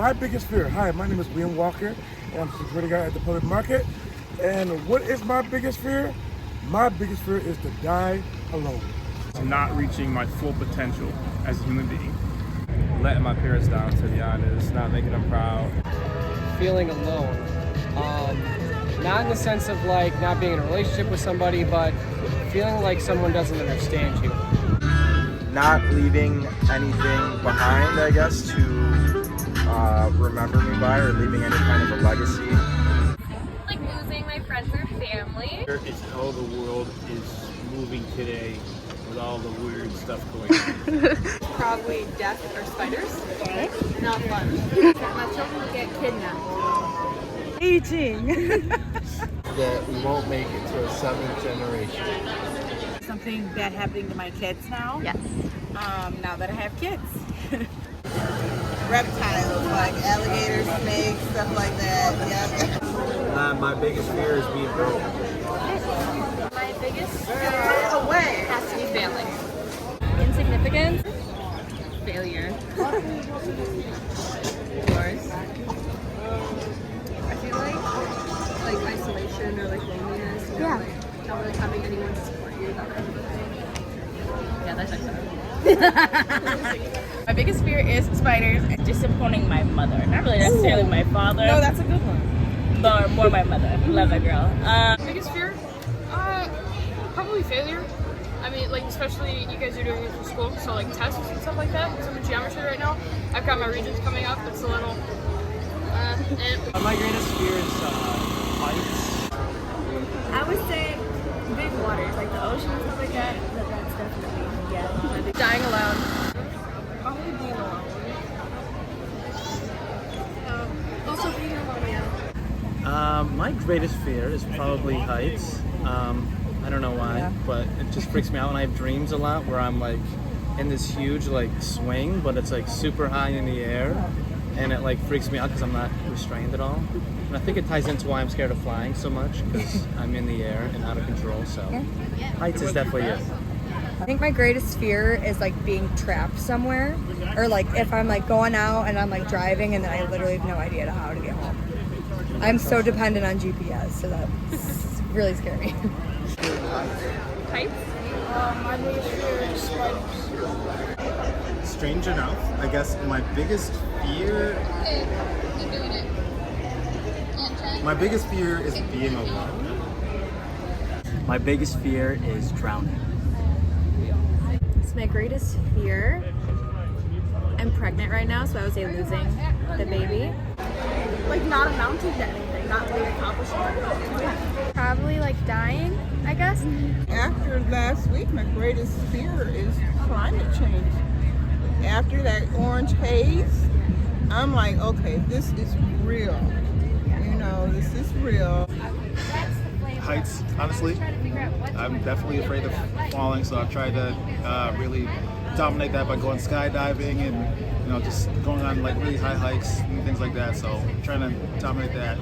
My biggest fear. Hi, my name is William Walker, and I'm a security guard at the public market. And what is my biggest fear? My biggest fear is to die alone. Not reaching my full potential as a human being. Letting my parents down, to be honest, not making them proud. Feeling alone. Not in the sense of like not being in a relationship with somebody, but feeling like someone doesn't understand you. Not leaving anything behind, I guess, to remember me by, or leaving any kind of a legacy. Like losing my friends or family. It's how the world is moving today with all the weird stuff going on. Probably death or spiders. Not fun. My children will get kidnapped. Aging. That we won't make it to a 7th generation. Something bad happening to my kids now. Yes. Now that I have kids. Reptiles like alligators, snakes, stuff like that. Yeah. My biggest fear is being broke. My biggest fear has to be failing. Insignificance. Failure. Yours. I feel like isolation or like loneliness. You know, Yeah. like not really having anyone to support you. That kind of thing. Yeah, that's like My biggest fear is spiders. Disappointing my mother. Not really necessarily my father. No, that's a good one. but more my mother. Love that girl. Biggest fear? Probably failure. I mean, like, especially you guys are doing it for school, so like tests and stuff like that. Because I'm in geometry right now. I've got my regions coming up. It's a little. My greatest fear is heights. I would say big waters, like the ocean and stuff like that. That's definitely, yeah. dying alone. Probably being alone. Also being alone, yeah. My greatest fear is probably heights. I don't know why, but it just freaks me out when I have dreams a lot where I'm like in this huge like swing, but it's like super high in the air, and it like freaks me out because I'm not restrained at all. And I think it ties into why I'm scared of flying so much, because I'm in the air and out of control. So heights is definitely it. I think my greatest fear is like being trapped somewhere, or like if I'm like going out and I'm like driving and then I literally have no idea how to get home. I'm so dependent on GPS, so that's really scary. Heights? My biggest fear is spiders. Strange enough, I guess my biggest fear. My biggest fear is being alone. My biggest fear is drowning. It's my greatest fear. I'm pregnant right now, so I would say losing the baby. Like not amounting to anything, not really accomplishing anything. Probably like dying, I guess. After last week, my greatest fear is climate change. After that orange haze, I'm like, okay, this is real. You know, this is real. Heights, honestly. I'm definitely afraid of falling, so I've tried to really dominate that by going skydiving and just going on like really high hikes and things like that. So I'm trying to dominate that.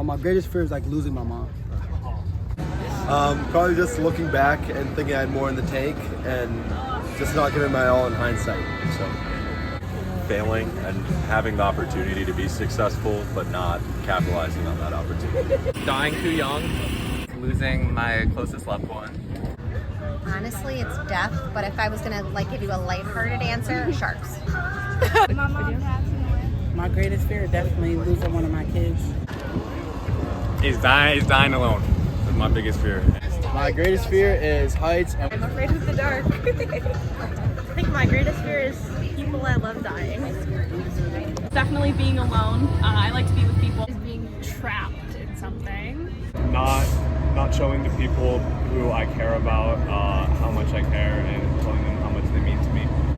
My greatest fear is like losing my mom. Probably just looking back and thinking I had more in the tank and just not giving my all in hindsight. So failing and having the opportunity to be successful, but not capitalizing on that opportunity. Dying too young, losing my closest loved one. Honestly, it's death, but if I was gonna like give you a lighthearted answer, sharks. My mom passing away. My greatest fear is definitely losing one of my kids. Is dying alone. That's my biggest fear. my greatest fear is heights. I'm afraid of the dark. I think my greatest fear is people I love dying. Definitely being alone. I like to be with people. Is being trapped in something. Not showing the people who I care about how much I care and telling them how much they mean to me.